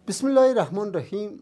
بسم الله الرحمن الرحیم.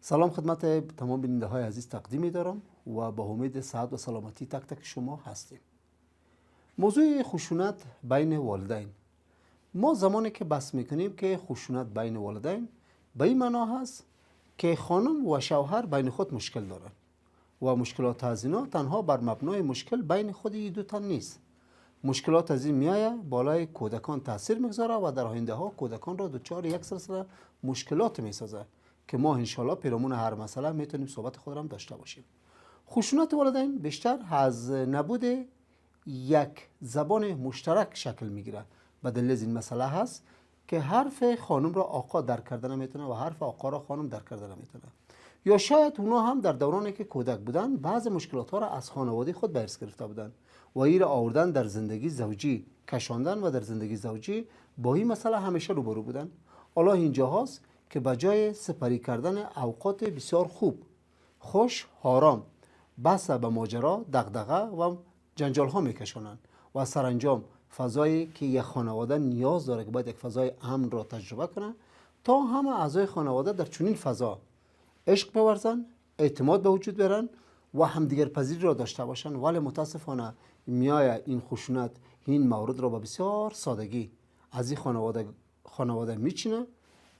سلام خدمت تمام بیننده های عزیز تقدیم می دارم و با امید صحت و سلامتی تک تک شما هستیم. موضوع خشونت بین والدین. ما زمانی که بحث میکنیم که خشونت بین والدین به این معنا هست که خانم و شوهر بین خود مشکل دارند و مشکلات از اینا تنها بر مبنای مشکل بین خود این دو تن نیست. مشکلات از این میایه بالای کودکان تاثیر میگذاره و در آینده ها کودکان را دچار یک سلسله مشکلات میسازه که ما انشالله پیرامون هر مسئله میتونیم صحبت خود را هم داشته باشیم. خشونت والدین بیشتر از نبود یک زبان مشترک شکل میگیره. به دلیل از این مسئله هست که حرف خانم را آقا درک کرده نمیتونه و حرف آقا را خانم درک کرده نمیتونه. یا شاید اونا هم در دورانی که کودک بودن بعض مشکلات ها را از خانواده خود به ارث گرفته بودن و این را آوردن در زندگی زوجی کشاندن و در زندگی زوجی با این مسئله همیشه روبرو بودن. حالا اینجا هاست که به جای سپری کردن اوقات بسیار خوب، خوش، آرام، بحث به ماجرا، دغدغه و جنجال ها میکشونن و سرانجام فضایی که یک خانواده نیاز داره که باید یک فضای امن را تجربه کنه تا همه اعضای خانواده در چنین فضا عشق بورزن، اعتماد به وجود برن و همدیگر پذیری را داشته باشن. ولی متاسفانه میای این خشونت این مورد را با بسیار سادگی از این خانواده میچینه،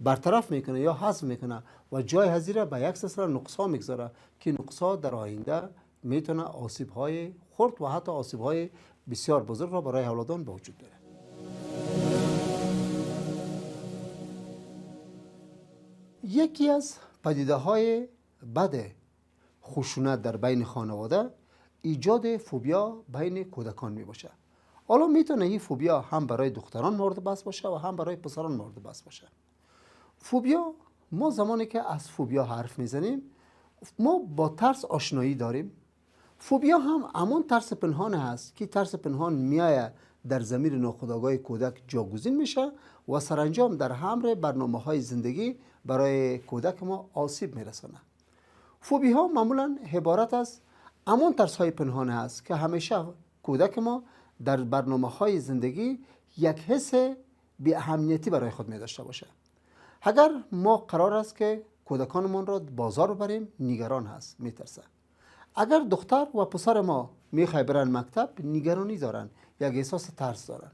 برطرف میکنه یا حذف میکنه و جای هزیره به یک سلسله نقصا میگذاره که نقصا در آینده میتونه آسیب های خرد و حتی آسیب های بسیار بزرگ را برای اولادان به وجود بیاره. یکی از پدیده های بد خشونت در بین خانواده ایجاد فوبیا بین کودکان می باشه. حالا میتونه این فوبیا هم برای دختران مورد بحث باشه و هم برای پسران مورد بحث باشه. فوبیا، ما زمانی که از فوبیا حرف میزنیم ما با ترس آشنایی داریم. فوبیا هم همون ترس پنهان هست که ترس پنهان میایه در ضمیر ناخودآگاه کودک جاگزین میشه و سرانجام در همر برنامه‌های زندگی برای کودک ما آسیب میرسونه. فوبی ها معمولا عبارت از همون ترس های پنهان هست که همیشه کودک ما در برنامه‌های زندگی یک حس بی اهمیتی برای خود می داشته باشه. اگر ما قرار است که کودکانمان را بازار ببریم نگران هست، میترسه. اگر دختر و پسر ما میخوای برن مکتب نگرانی دارن، یک احساس ترس دارن.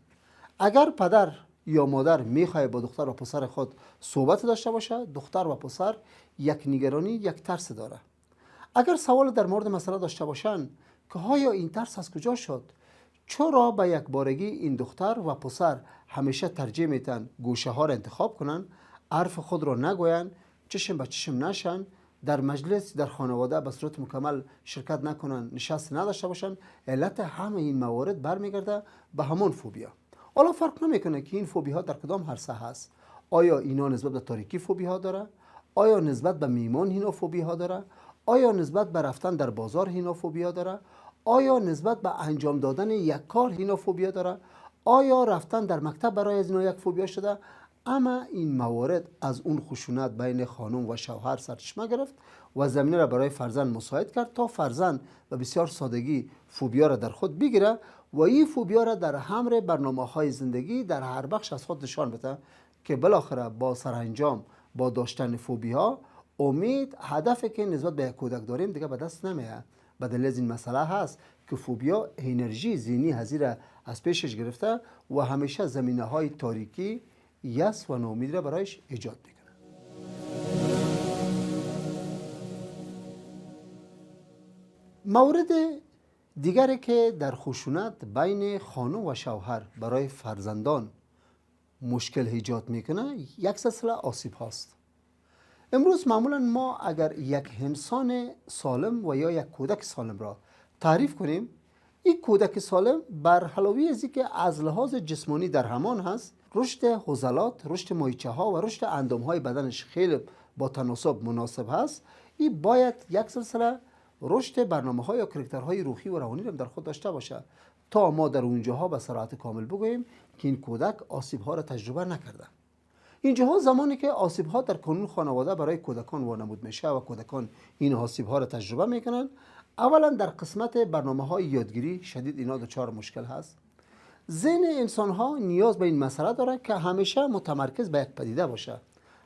اگر پدر یا مادر میخوای با دختر و پسر خود صحبت داشته باشه، دختر و پسر یک نگرانی، یک ترس داره. اگر سوال در مورد مسئله داشته باشن که آیا این ترس از کجا شد، چرا به یک بارگی این دختر و پسر همیشه ترجیح میتن گوشه ها را انتخاب کنن، حرف خود را نگوین، چشم به چشم نشن، در مجلس در خانواده به صورت مکمل شرکت نکنن، نشست نداشته باشن، علت همه این موارد برمیگرده به همون فوبیا. حالا فرق نمیکنه که این فوبی ها در کدام عرصه هست. آیا اینا نسبت به تاریکی فوبی ها داره؟ آیا نسبت به میمان اینا فوبی ها داره؟ آیا نسبت به رفتن در بازار اینا فوبی ها داره؟ آیا نسبت به انجام دادن یک کار اینا فوبیا داره؟ آیا رفتن در مکتب برای از اینا یک فوبیا شده؟ اما این موارد از اون خشونت بین خانم و شوهر سرچشمه گرفت و زمینه را برای فرزند مساعد کرد تا فرزند به بسیار سادگی فوبیا را در خود بگیره و این فوبیا را در همر برنامه‌های زندگی در هر بخش از خود نشان بده که بالاخره با سرانجام با داشتن فوبیا امید هدفی که نسبت به یک کودک داریم دیگه به دست نمیاد. به دلیل این مسئله هست که فوبیا انرژی ذهنی هزینه از پیشش گرفته و همیشه زمینه‌های تاریکی، یأس و ناامیدی را برایش ایجاد میکنه. مورد دیگری که در خشونت بین خانم و شوهر برای فرزندان مشکل ایجاد میکنه یک سلسله آسیب هاست. امروز معمولا ما اگر یک انسان سالم و یا یک کودک سالم را تعریف کنیم، این کودک سالم بر علاوه از اینکه از لحاظ جسمانی در همان هست، رشد عضلات، رشد مایچه ها و رشد اندام های بدنش خیلی با تناسب مناسب هست. این باید یک سلسله رشد برنامه های یا کرکترهای روحی و روانی را در خود داشته باشه تا ما در اونجاها به صراحت کامل بگوییم که این کودک آسیب ها را تجربه نکرده. اینجاها زمانی که آسیب ها در کانون خانواده برای کودکان وانمود میشه و کودکان این آسیب ها را تجربه میکنن، اولا در قسمت برنامه های یادگیری شدید اینا دچار مشکل هست. ذهن انسان ها نیاز به این مسئله داره که همیشه متمرکز به یک پدیده باشه.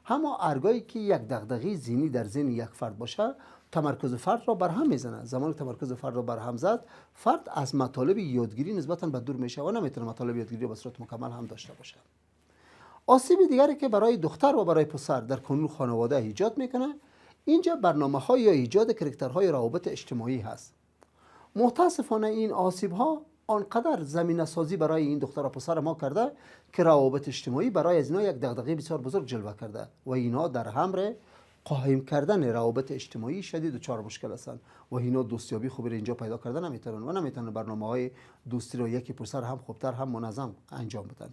اما هرگاهی که یک دغدغه ذهنی در ذهن یک فرد باشه، تمرکز فرد را برهم میزنه. زمانی تمرکز فرد را برهم زد، فرد از مطالب یادگیری نسبتاً به دور میشه و نمیتونه مطالب یادگیری به صورت مکمل هم داشته باشه. آسیب دیگری که برای دختر و برای پسر در کانون خانواده ایجاد میکنه، اینجا برنامه‌های یا ایجاد کرکترهای روابط اجتماعی هست. متاسفانه این آسیب ها آنقدر زمینه سازی برای این دختر و پسر ما کرده که روابط اجتماعی برای از اینا یک دغدغه بسیار بزرگ جلوه کرده و اینا در امر قایم کردن روابط اجتماعی شدید دچار مشکل هستند و اینا دوستیابی خوبی را اینجا پیدا کردن نمیتونن و نمیتونن برنامه‌های دوستی رو یکی پسر هم خوبتر هم منظم انجام بدن.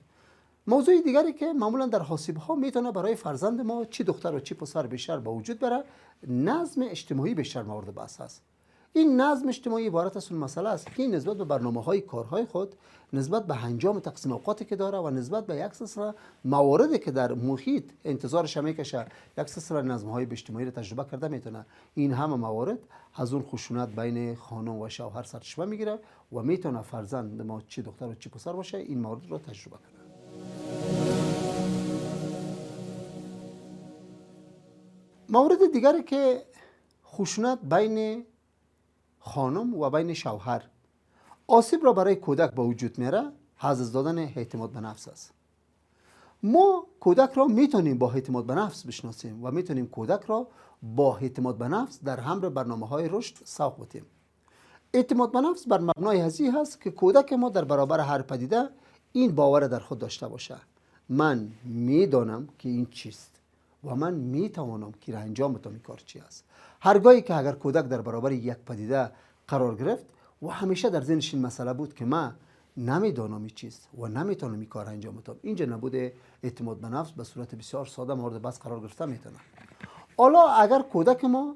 موضوع دیگری که معمولا در آسیب ها میتونه برای فرزند ما چی دختر و چی پسر بیشتر به وجود بره، نظم اجتماعی بیشتر مورد بحث است. این نظم اجتماعی عبارت از اون مسئله است که نسبت به برنامه‌های کارهای خود، نسبت به انجام تقسیم اوقاتی که داره و نسبت به یک سلسله مواردی که در محیط انتظارش میکشه یک سلسله نظم‌های اجتماعی رو تجربه کرده میتونه. این همه موارد از اون خشونت بین خانم و شوهر سرچشمه میگیره و میتونه فرزند ما چی دختر و چی پسر باشه این موارد رو تجربه کنه. مورد دیگری که خشونت بین خانم و بین شوهر آسیب را برای کودک به وجود میاره، حافظ دادن اعتماد به نفس است. ما کودک را میتونیم با اعتماد به نفس بشناسیم و میتونیم کودک را با اعتماد به نفس در همراه برنامه‌های رشد سوق بدیم. اعتماد به نفس بر مبنای هزی هست که کودک ما در برابر هر پدیده این باور در خود داشته باشه: من میدانم که این چیست و من میتوانم که را انجام بدم. این کار چی است؟ هرگاهی که اگر کودک در برابر یک پدیده قرار گرفت و همیشه در ذهنش این مسئله بود که من نمیدانم این چیست و نمیتونم این کار انجام بدم، اینجا نبوده اعتماد به نفس به صورت بسیار ساده مورد بحث قرار گرفته میتونه. حالا اگر کودک ما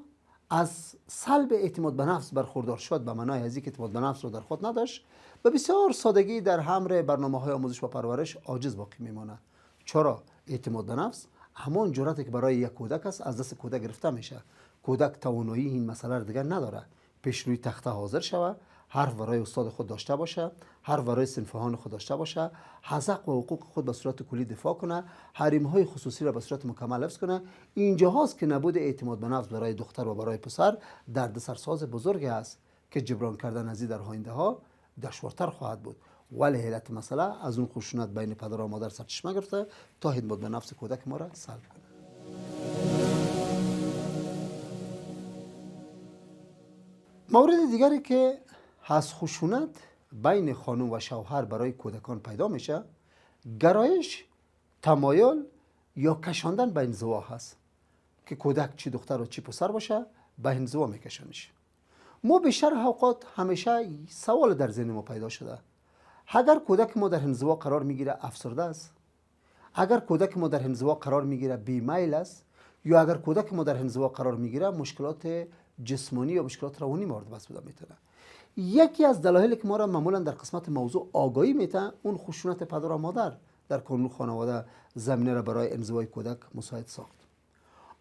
از سلب اعتماد به نفس برخوردار شد، به معنای از اینکه اعتماد به نفس رو در خود نداشت، به بسیار سادگی در همراه برنامه‌های آموزش و پرورش عاجز باقی میمونه. چرا؟ اعتماد به نفس همان جرأتی که برای یک کودک است از دست کودک گرفته میشه. کودک توانایی این مسئله رو دیگر نداره پیش روی تخته حاضر شود، حرف برای استاد خود داشته باشه، حرف برای صنفهان خود داشته باشه، حق و حقوق خود به صورت کلی دفاع کنه، حریم‌های خصوصی را به صورت مکمل حفظ کنه. اینجا هاست که نبود اعتماد به نفس برای دختر و برای پسر دردسرساز بزرگی است که جبران کردن از این در آینده ها دشوارتر خواهد بود. ولی علت مسئله از اون خشونت بین پدر و مادر سرچشمه گرفته تا اعتماد به نفس کودک ما را سلب کنه. مورد دیگری که از خشونت بین خانم و شوهر برای کودکان پیدا میشه، گرایش، تمایل یا کشاندن به انزوا هست که کودک چی دختر و چی پسر باشه به انزوا میکشنش. ما بیشتر اوقات همیشه سوال در ذهن ما پیدا شده: اگر کودک ما در انزوا قرار میگیره افسرده است، اگر کودک ما در انزوا قرار میگیره بیمیل است، یا اگر کودک ما در انزوا قرار میگیره مشکلات جسمانی یا مشکلات روانی مورد بحث بوده میتونه. یکی از دلایلی که ما را معمولا در قسمت موضوع آگاهی میده اون خشونت پدر و مادر در کانون خانواده زمینه را برای انزوای کودک مساعد ساخت.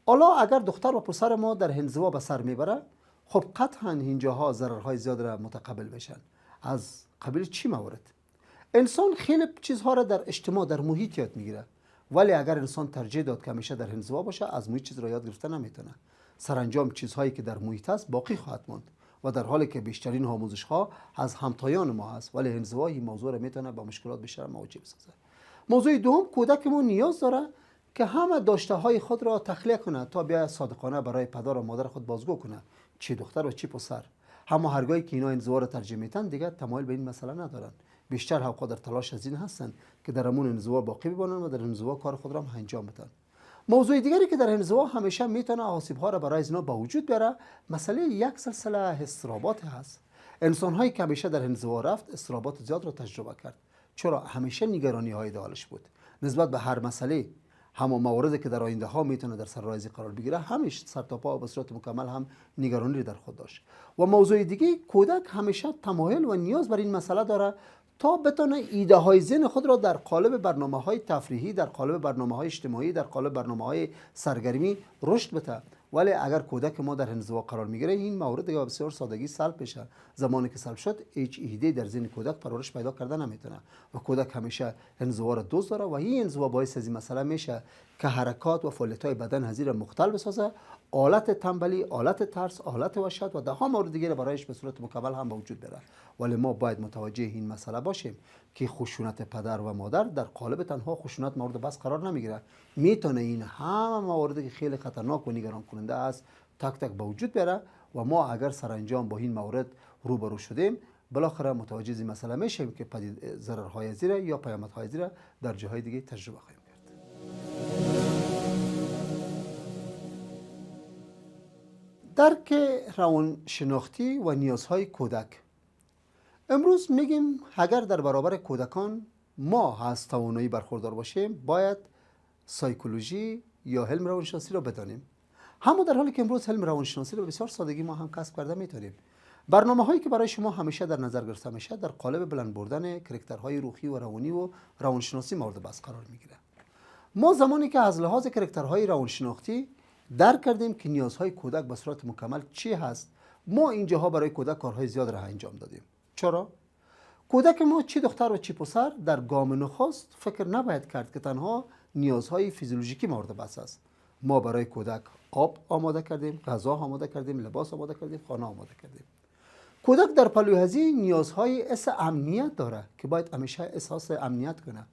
حالا اگر دختر و پسر ما در انزوا به سر میبره، خب قطعا اینجاها ضررهای زیاد را متقبل بشن. از قبیل چی موارد؟ انسان خیلی چیزها را در اجتماع در محیط یاد میگیره، ولی اگر انسان ترجیح داد که همیشه در انزوا باشه از محیط چیز را یاد گرفته نمیتونه. سرانجام چیزهایی که در محیط است باقی خواهد ماند و در حالی که بیشترین آموزش ها از همتایان ما هست، ولی انزوا این موضوع را میتونه با مشکلات بیشتر مواجه بسازه. موضوع دوم، کودک ما نیاز داره که همه داشته های خود را تخلیه کنه تا بیا صادقانه برای پدر و مادر خود بازگو کنه، چی دختر و چی پسر. اما هرگاهی که اینا انزوا را ترجیح میدن دیگه تمایل به این مسئله ندارن، بیشتر اوقات در تلاش از این هستن که در امون انزوا باقی بمانن و در انزوا کار خود را هم انجام بدن. موضوع دیگری که در انزوا همیشه میتونه آسیب ها را برای اینا با وجود بیاره، مسئله یک سلسله اضطرابات هست. انسان هایی که همیشه در انزوا رفت اضطرابات زیاد را تجربه کرد، چرا همیشه نگرانی های دالش بود نسبت به هر مسئله. همون مواردی که در آینده ها میتونه در سررایزی قرار بگیره همیشه سر تا پا و به صورت مکمل هم نگرانی در خود داشت. و موضوع دیگه، کودک همیشه تمایل و نیاز بر این مسئله داره تا بتونه ایده های ذهن خود را در قالب برنامه های تفریحی، در قالب برنامه های اجتماعی، در قالب برنامه های سرگرمی رشد بده. ولی اگر کودک ما در انزوا قرار میگیره این مورد دیگه بسیار سادگی سلب بشه. زمانی که سلب شد هیچ ایده در ذهن کودک پرورش پیدا کرده نمیتونه و کودک همیشه انزوا را دوست داره و این انزوا باعث از این مسئله میشه که حرکات و فعالیت‌های بدن هزیر مختل بسازه، حالت تنبلی، حالت ترس، حالت وحشت و ده ها مورد دیگه برایش به صورت مکمل هم به وجود بیاره. ولی ما باید متوجه این مسئله باشیم که خشونت پدر و مادر در قالب تنها خشونت مورد بحث قرار نمیگیره. میتونه این همه مواردی که خیلی خطرناک و نگران کننده است تک تک به وجود بیاره و ما اگر سرانجام با این مورد روبرو شدیم بالاخره متوجه این مسئله میشیم که ضررهای زیره یا پیامدهای زیره در جاهای دیگه تجربه خواهیم کرد. درک روانشناختی و نیازهای کودک. امروز میگیم اگر در برابر کودکان ما از توانایی برخوردار باشیم باید سایکولوژی یا علم روانشناسی را بدانیم. همون در حالی که امروز علم روانشناسی را بسیار سادگی ما هم کسب کرده میتونیم. برنامه هایی که برای شما همیشه در نظر گرفته میشه در قالب بلند بردن کاراکترهای روحی و روانی و روانشناسی مورد بحث قرار میگیره. ما زمانی که از لحاظ کاراکترهای روانشناختی درک کردیم که نیازهای کودک به صورت مکمل چی هست، ما اینجاها برای کودک کارهای زیاد را انجام دادیم. چرا؟ کودک ما چی دختر و چی پسر در گام نخست فکر نباید کرد که تنها نیازهای فیزیولوژیکی مورد بحث است. ما برای کودک آب آماده کردیم، غذا آماده کردیم، لباس آماده کردیم، خانه آماده کردیم. کودک در پلوی هذه نیازهای حس امنیت داره که باید همیشه احساس امنیت کنه.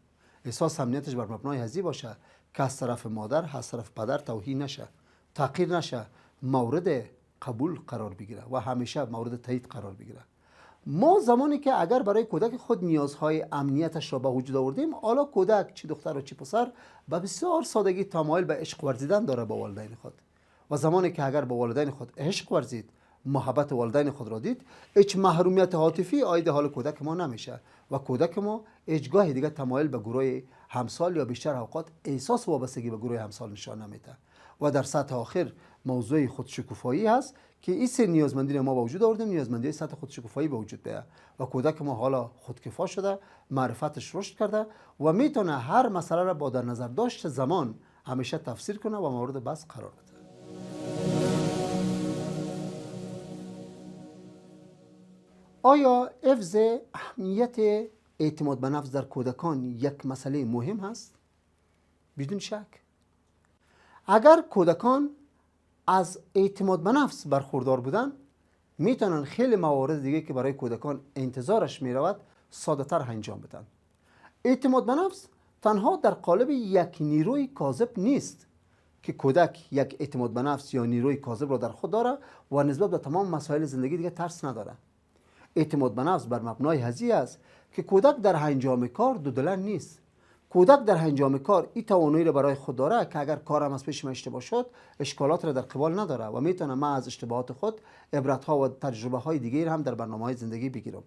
احساس امنیتش بر مبنای هذه باشه که از طرف مادر، از طرف پدر توهین نشه، تحقیر نشه، مورد قبول قرار بگیره و همیشه مورد تایید قرار بگیره. ما زمانی که اگر برای کودک خود نیازهای امنیتش را به وجود آوردیم، حالا کودک چی دختر و چی پسر به بسیار سادگی تمایل به عشق ورزیدن داره با والدین خود و زمانی که اگر با والدین خود عشق ورزید، محبت والدین خود را دید، هیچ محرومیت عاطفی عاید حال کودک ما نمیشه و کودک ما هیچگاه دیگه تمایل به گروه همسال یا بیشتر اوقات احساس وابستگی به گروه همسال نشان نمیده و در سطح آخر موضوع خودشکوفایی هست که این سه نیازمندی ما به وجود آوردیم، نیازمندی سطح خودشکوفایی به وجود بیاد و کودک ما حالا خودکفا شده، معرفتش رشد کرده و میتونه هر مسئله را با در نظر داشت زمان همیشه تفسیر کنه و مورد بحث قرار بده. آیا حفظ اهمیت اعتماد به نفس در کودکان یک مسئله مهم هست؟ بدون شک. اگر کودکان از اعتماد به نفس برخوردار بودن میتونن خیلی موارد دیگه که برای کودکان انتظارش میرود ساده تر انجام بدن. اعتماد به نفس تنها در قالب یک نیروی کاذب نیست که کودک یک اعتماد به نفس یا نیروی کاذب را در خود داره و نسبت به تمام مسائل زندگی دیگه ترس نداره. اعتماد به نفس بر مبنای هذی است که کودک در انجام کار دودلن نیست. کودک در انجام کار این توانایی را برای خود داره که اگر کارم از پیش من اشتباه شد اشکالات را در قبال نداره و میتونه من از اشتباهات خود عبرت ها و تجربه های دیگری هم در برنامه‌های زندگی بگیرم.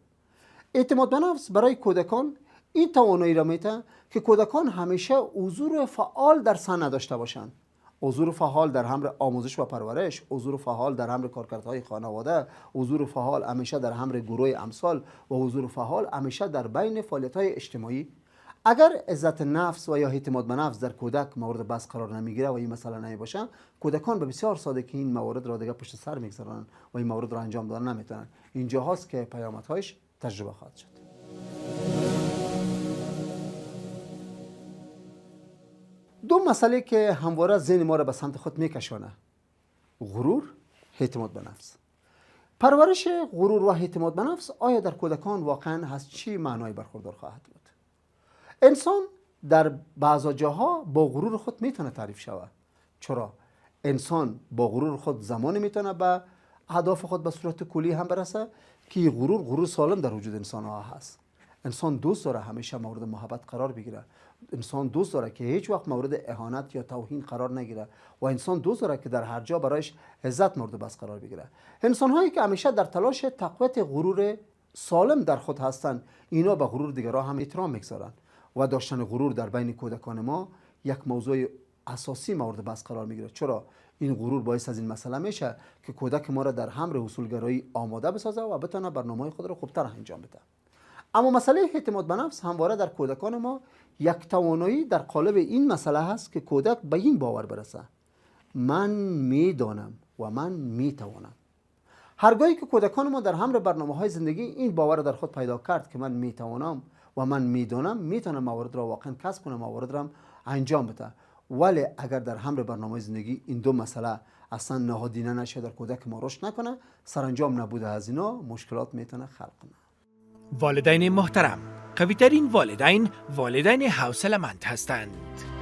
اعتماد به نفس برای کودکان این توانایی را میده که کودکان همیشه حضور فعال در صحنه داشته باشند. حضور فعال در امر آموزش و پرورش، حضور فعال در امر کارکردهای خانواده، حضور فعال همیشه در امر گروه امثال و حضور فعال همیشه در بین فعالیت‌های اجتماعی. اگر عزت نفس و یا اعتماد به نفس در کودک مورد بحث قرار نمیگیره و این مسئله نمیباشه، کودکان به بسیار سادگی این موارد را دیگه پشت سر میگذارن و این موارد را انجام دادن نمیتونن. اینجا هست که پیامدهایش تجربه خواهد شد. دو مسئله که همواره ذهن ما را به سمت خود میکشانه: غرور، اعتماد به نفس. پرورش غرور و اعتماد به نفس آیا در کودکان واقعا از چی معنای برخوردار خواهد بود؟ انسان در بعضا جاها با غرور خود میتونه تعریف شود. چرا؟ انسان با غرور خود زمانی میتونه به اهداف خود به صورت کلی هم برسه که غرور سالم در وجود انسان ها هست. انسان دوست داره همیشه مورد محبت قرار بگیره. انسان دوست داره که هیچ وقت مورد اهانت یا توهین قرار نگیره و انسان دوست داره که در هر جا برایش عزت مورد بحث قرار بگیره. انسان هایی که همیشه در تلاش تقویت غرور سالم در خود هستند، اینا به غرور دیگران هم احترام میگذارن و داشتن غرور در بین کودکان ما یک موضوع اساسی مورد بحث قرار میگیره. چرا؟ این غرور باعث از این مسئله میشه که کودک ما را در امر اصولگرایی آماده بسازه و بتونه برنامه‌های خود را خوبتر انجام بده. اما مسئله اعتماد به نفس همواره در کودکان ما یک توانایی در قالب این مسئله هست که کودک به این باور برسه: من میدانم و من میتوانم. هرگاهی که کودکان ما در همه برنامه‌های زندگی این باور در خود پیدا کرد که من میتوانم و من میدانم، میتونم موارد را واقعا کسب کنم، موارد را انجام بده. ولی اگر در همه برنامه زندگی این دو مسئله اصلا نهادینه نشه، در کودک ما رشد نکنه، سرانجام نبوده از اینا مشکلات میتونه خلق کنه. والدین محترم، قوی‌ترین والدین حوصله‌مند هستند.